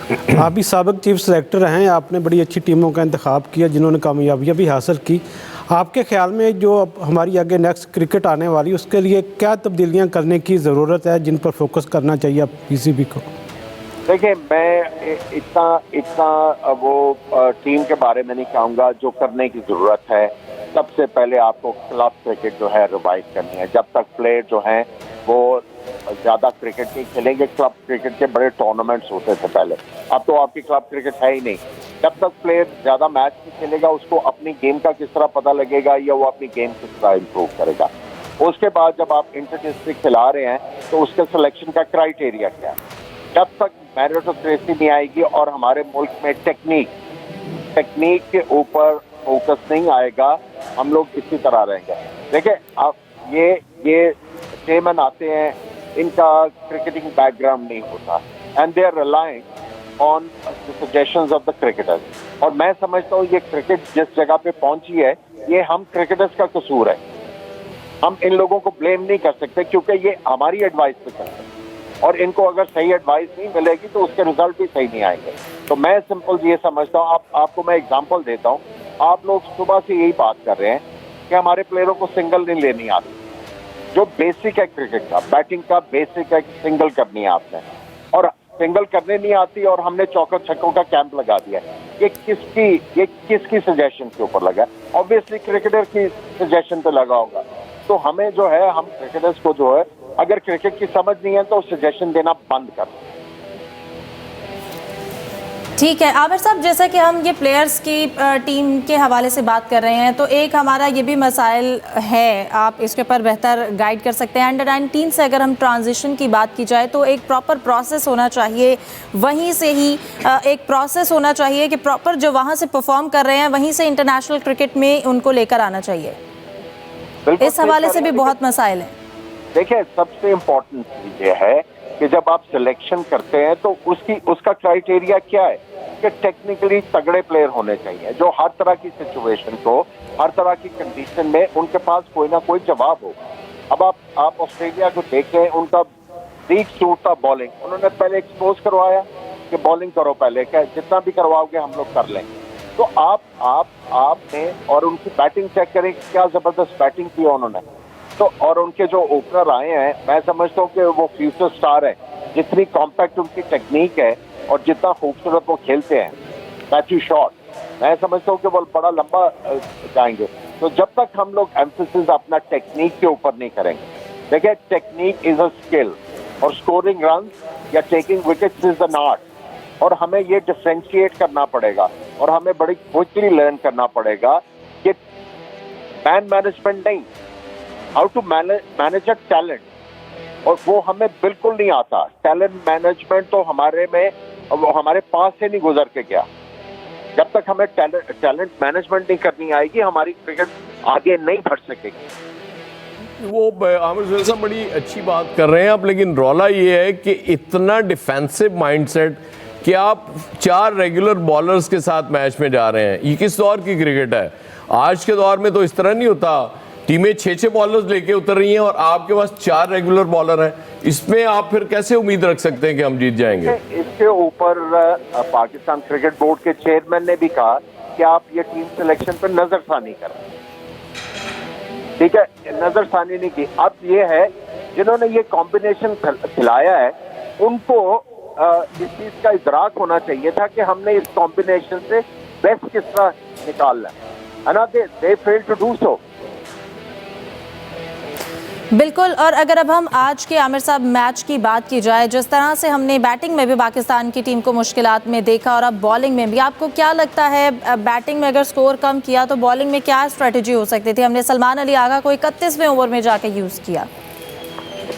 आप भी साबिक चीफ सेलेक्टर हैं, आपने बड़ी अच्छी टीमों का इंतखाब किया जिन्होंने कामयाबियाँ भी हासिल की। आपके ख्याल में जो अब हमारी आगे नेक्स्ट क्रिकेट आने वाली उसके लिए क्या तब्दीलियाँ करने की ज़रूरत है, जिन पर फोकस करना चाहिए अब पीसीबी को? देखिए, मैं इतना इतना वो टीम के बारे में नहीं कहूँगा। जो करने की ज़रूरत है, सबसे पहले आपको क्लब क्रिकेट जो है रिवाइव करनी है। जब तक प्लेयर जो हैं वो ज़्यादा क्रिकेट नहीं खेलेंगे, क्लब क्रिकेट के बड़े टूर्नामेंट्स होते थे पहले, अब तो आपकी क्लब क्रिकेट है ही नहीं। जब तक प्लेयर ज़्यादा मैच नहीं खेलेगा, उसको अपनी गेम का किस तरह पता लगेगा या वो अपनी गेम किस तरह इम्प्रूव करेगा। उसके बाद जब आप इंटर डिस्ट्रिक्ट खिला रहे हैं तो उसके सिलेक्शन का क्राइटेरिया क्या है। जब तक मेरिटोक्रेसी नहीं आएगी और हमारे मुल्क में टेक्निक के ऊपर फोकस नहीं आएगा, हम लोग इसी तरह रहेंगे। देखिए, आप ये चेयरमैन आते हैं, इनका क्रिकेटिंग बैकग्राउंड नहीं होता and they are relying on the suggestions of the cricketers. और मैं समझता हूँ ये क्रिकेट जिस जगह पे पहुंची है, ये हम क्रिकेटर्स का कसूर है। हम इन लोगों को ब्लेम नहीं कर सकते क्योंकि ये हमारी एडवाइस पे चलते हैं और इनको अगर सही एडवाइस नहीं मिलेगी तो उसके रिजल्ट भी सही नहीं आएंगे। तो मैं सिंपल ये समझता हूँ, आपको मैं एग्जांपल देता हूँ। आप लोग सुबह से यही बात कर रहे हैं कि हमारे प्लेयरों को सिंगल नहीं लेनी आती। जो बेसिक है क्रिकेट का, बैटिंग का बेसिक है, सिंगल करनी है आपने, और सिंगल करने नहीं आती और हमने चौकों छक्कों का कैंप लगा दिया। ये किसकी सजेशन के ऊपर लगा? ऑब्वियसली क्रिकेटर की सजेशन पे लगा होगा। तो हमें जो है, हम क्रिकेटर्स को जो है, अगर क्रिकेट की समझ नहीं है तो सजेशन देना बंद कर। ठीक है आमिर साहब, जैसा कि हम ये प्लेयर्स की टीम के हवाले से बात कर रहे हैं, तो एक हमारा ये भी मसाइल है, आप इसके ऊपर बेहतर गाइड कर सकते हैं। अंडर 19 से अगर हम ट्रांजिशन की बात की जाए तो एक प्रॉपर प्रोसेस होना चाहिए, वहीं से ही एक प्रोसेस होना चाहिए कि प्रॉपर जो वहाँ से परफॉर्म कर रहे हैं वहीं से इंटरनेशनल क्रिकेट में उनको लेकर आना चाहिए। इस हवाले से भी बहुत मसाइल हैं। देखिए, सबसे इम्पोर्टेंट चीज ये है कि जब आप सिलेक्शन करते हैं तो उसका क्राइटेरिया क्या है कि टेक्निकली तगड़े प्लेयर होने चाहिए, जो हर तरह की सिचुएशन को, हर तरह की कंडीशन में उनके पास कोई ना कोई जवाब हो। अब आप ऑस्ट्रेलिया को देखें, उनका वीक सूट था बॉलिंग। उन्होंने पहले एक्सपोज करवाया कि बॉलिंग करो पहले, क्या जितना भी करवाओगे हम लोग कर लेंगे। तो आपने और उनकी बैटिंग चेक करें, क्या जबरदस्त बैटिंग की उन्होंने। तो और उनके जो ओपनर आए हैं, मैं समझता हूँ कि वो फ्यूचर स्टार है। जितनी कॉम्पैक्ट उनकी टेक्निक है और जितना खूबसूरत वो खेलते हैं कैची शॉट, मैं समझता हूँ कि वो बड़ा लंबा जाएंगे। तो जब तक हम लोग एम्फेसिस अपना टेक्निक के ऊपर नहीं करेंगे, देखिए टेक्निक इज अ स्किल और स्कोरिंग रन या taking wickets is an art. और हमें ये डिफरेंशिएट करना पड़ेगा और हमें बड़ी क्विकली लर्न करना पड़ेगा कि मैन मैनेजमेंट नहीं, how to manage a talent, और वो हमें बिल्कुल नहीं आता। टैलेंट मैनेजमेंट तो हमारे पास से नहीं गुजर के गया। जब तक हमें टैलेंट मैनेजमेंट नहीं करनी आएगी, हमारी क्रिकेट आगे नहीं बढ़ सकेगी। वो आमिर साहब बड़ी अच्छी बात कर रहे हैं आप, लेकिन रौला ये है कि इतना डिफेंसिव माइंडसेट कि आप 4 रेगुलर बॉलर्स के साथ मैच में जा रहे हैं। ये किस दौर की क्रिकेट है? आज के दौर में तो इस तरह नहीं होता। टीमें 6-6 बॉलर्स लेके उतर रही हैं और आपके पास 4 रेगुलर बॉलर हैं। इसमें आप फिर कैसे उम्मीद रख सकते हैं कि हम जीत जाएंगे? इसके ऊपर पाकिस्तान क्रिकेट बोर्ड के चेयरमैन ने भी कहा कि आप ये टीम सिलेक्शन पर नजरसानी करें। ठीक है, नजरसानी नहीं की। अब ये है, जिन्होंने ये कॉम्बिनेशन खिलाया है उनको इस चीज का इदराक होना चाहिए था कि हमने इस कॉम्बिनेशन से बेस्ट किस तरह निकालना है ना। दे फेल टू डू सो। बिल्कुल। और अगर अब हम आज के आमिर साहब मैच की बात की जाए, जिस तरह से हमने बैटिंग में भी पाकिस्तान की टीम को मुश्किलात में देखा और अब बॉलिंग में भी, आपको क्या लगता है बैटिंग में अगर स्कोर कम किया तो बॉलिंग में क्या स्ट्रेटजी हो सकती थी? हमने सलमान अली आगा को 31वें ओवर में जाकर यूज किया।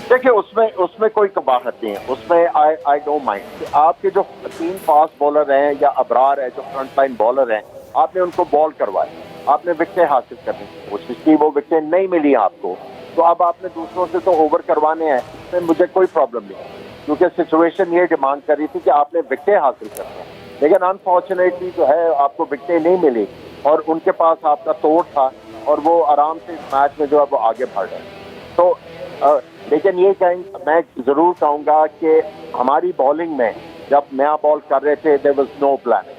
देखिए, उसमें कोई कबाहत नहीं है। उसमें आई डोंट माइंड। आपके जो 3 फास्ट बॉलर हैं या अबरार है, जो फ्रंट लाइन बॉलर हैं, आपने उनको बॉल करवाए, आपने विकेटें हासिल करने की कोशिश की, वो विकेटें नहीं मिली आपको, तो अब आपने दूसरों से तो ओवर करवाने हैं। तो मुझे कोई प्रॉब्लम नहीं, क्योंकि सिचुएशन ये डिमांड कर रही थी कि आपने विकेटें हासिल करनी है। लेकिन अनफॉर्चुनेटली जो है आपको विकेटें नहीं मिली और उनके पास आपका तोड़ था और वो आराम से इस मैच में जो है वो आगे बढ़ रहे हैं। तो लेकिन ये मैं ज़रूर कहूँगा कि हमारी बॉलिंग में जब नया बॉल कर रहे थे देयर वाज नो प्लानिंग।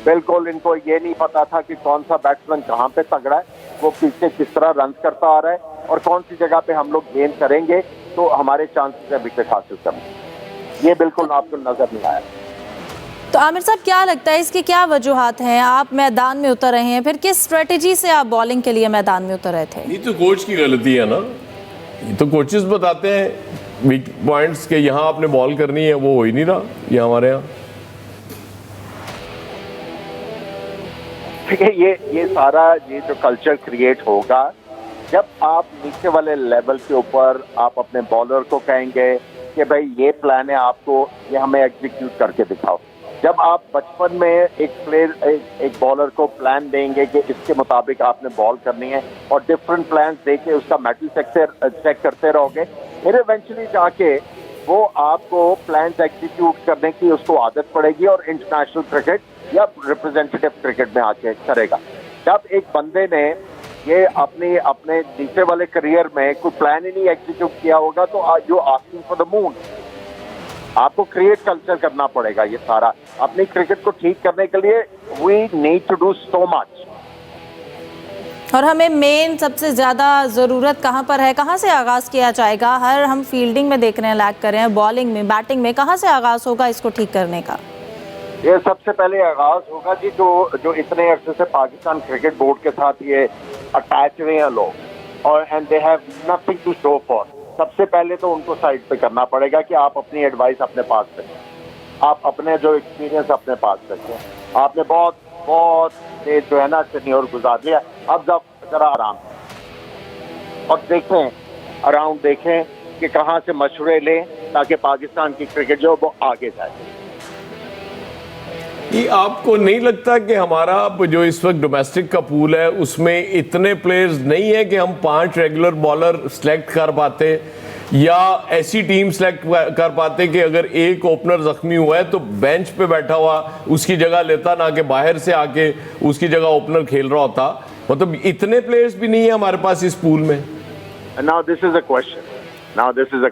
बिल्कुल इनको ये नहीं पता था कि कौन सा बैट्समैन कहाँ पे तगड़ा है, वो पीछे किस तरह रन करता आ रहा है और कौन सी जगह पे हम लोग गेंद करेंगे तो हमारे चांसेस है विकेट हासिल करने। ये बिल्कुल आपको नजर नहीं आया। तो आमिर साहब क्या लगता है इसकी क्या वजूहात हैं? आप मैदान में उतर रहे हैं, फिर किस स्ट्रेटेजी से आप बॉलिंग के लिए मैदान में उतर रहे थे? ये तो कोच की गलती है ना, ये तो कोचेस बताते हैं वीक पॉइंट्स के यहाँ आपने बॉल करनी है, वो हो ही नहीं रहा ये हमारे यहाँ। ये सारा ये जो कल्चर क्रिएट होगा जब आप नीचे वाले लेवल के ऊपर आप अपने बॉलर को कहेंगे कि भाई ये प्लान है आपको, ये हमें एग्जीक्यूट करके दिखाओ। जब आप बचपन में एक बॉलर को प्लान देंगे कि इसके मुताबिक आपने बॉल करनी है और डिफरेंट प्लान देके उसका मेटल चेक करते रहोगे, फिर इवेंचुअली जाके वो आपको प्लान एग्जीक्यूट करने की उसको आदत पड़ेगी और इंटरनेशनल क्रिकेट या रिप्रेजेंटेटिव क्रिकेट में आके करेगा। जब एक बंदे ने ये अपने नीचे वाले करियर में कोई प्लान ही नहीं एग्जीक्यूट किया होगा तो you asking for the moon. आपको क्रिएट कल्चर करना पड़ेगा। ये सारा अपनी क्रिकेट को ठीक करने के लिए we need to do so much. और हमें मेन सबसे ज़्यादा ज़रूरत कहाँ पर है, कहाँ से आगाज़ किया जाएगा? हर हम फील्डिंग में देख रहे हैं, लैग कर रहे हैं, बॉलिंग में, बैटिंग में, कहाँ से आगाज़ होगा इसको ठीक करने का? ये सबसे पहले आगाज होगा जी जो इतने अरसे से पाकिस्तान क्रिकेट बोर्ड के साथ ये अटैच रहे हैं लोग और and they have nothing to show for. सबसे पहले तो उनको साइड पे करना पड़ेगा कि आप अपनी एडवाइस अपने पास रखें, आप अपने जो एक्सपीरियंस अपने पास रखें। आपने बहुत देर जो है ना सीनियर गुजार लिया, अब जरा आराम और देखें, अराउंड देखें कि कहाँ से मशवरे लें ताकि पाकिस्तान की क्रिकेट जो वो आगे जाए। ये आपको नहीं लगता कि हमारा जो इस वक्त डोमेस्टिक का पूल है उसमें इतने प्लेयर्स नहीं है कि हम 5 रेगुलर बॉलर सेलेक्ट कर पाते या ऐसी टीम सेलेक्ट कर पाते कि अगर एक ओपनर जख्मी हुआ है तो बेंच पे बैठा हुआ उसकी जगह लेता, ना कि बाहर से आके उसकी जगह ओपनर खेल रहा होता? मतलब इतने प्लेयर्स भी नहीं है हमारे पास इस पूल में। Now this is a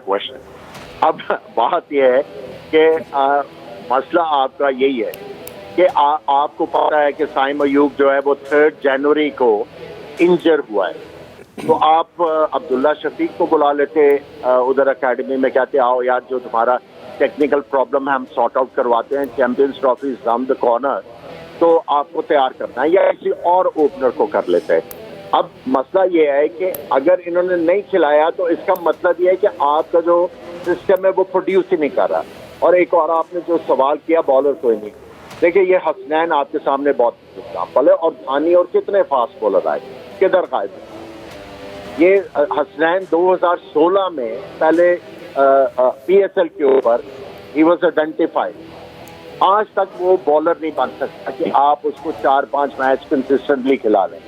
question. अब बात यह है कि मसला आपका यही है कि आपको पता है कि साइम अयूब जो है वो 3 जनवरी को इंजर हुआ है, तो आप अब्दुल्ला शफीक को बुला लेते उधर एकेडमी में, कहते आओ यार जो तुम्हारा टेक्निकल प्रॉब्लम है हम सॉर्ट आउट करवाते हैं, champions trophy is round the corner, तो आपको तैयार करना है, या किसी और ओपनर को कर लेते हैं। अब मसला ये है कि अगर इन्होंने नहीं खिलाया तो इसका मतलब ये है कि आपका जो सिस्टम है वो प्रोड्यूस ही नहीं कर रहा। और एक और आपने जो सवाल किया बॉलर को ही नहीं, देखिए ये हसनैन आपके सामने बहुत एग्जाम्पल है, और धानी और कितने फास्ट बॉलर आए, किधर गायब है? ये हसनैन 2016 में पहले PSL के ऊपर ही वाज आइडेंटिफाइड, आज तक वो बॉलर नहीं बन सकता कि आप उसको 4-5 मैच कंसिस्टेंटली खिला लें।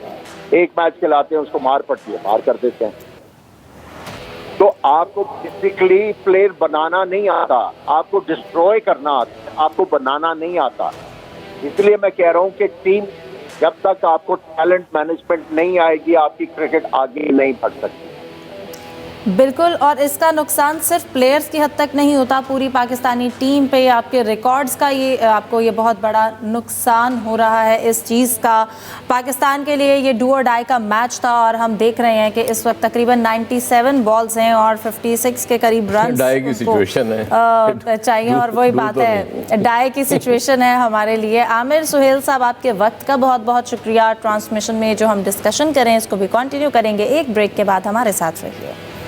एक मैच खिलाते हैं उसको मार पड़ती है, मार कर देते हैं। तो आपको बेसिकली प्लेयर बनाना नहीं आता, आपको डिस्ट्रॉय करना आता है, आपको बनाना नहीं आता। इसलिए मैं कह रहा हूं कि टीम जब तक आपको टैलेंट मैनेजमेंट नहीं आएगी आपकी क्रिकेट आगे नहीं बढ़ सकती। बिल्कुल, और इसका नुकसान सिर्फ प्लेयर्स की हद तक नहीं होता, पूरी पाकिस्तानी टीम पे, आपके रिकॉर्ड्स का ये आपको ये बहुत बड़ा नुकसान हो रहा है इस चीज़ का। पाकिस्तान के लिए ये डू और डाई का मैच था और हम देख रहे हैं कि इस वक्त तकरीबन 97 बॉल्स हैं और 56 के करीब रन डाई की सिचुएशन है चाहिए, और वही बात है डाई की सिचुएशन है हमारे लिए। आमिर सुहेल साहब, आपके वक्त का बहुत बहुत शुक्रिया। ट्रांसमिशन में जो हम डिस्कशन करें इसको भी कंटिन्यू करेंगे एक ब्रेक के बाद, हमारे साथ रहिए।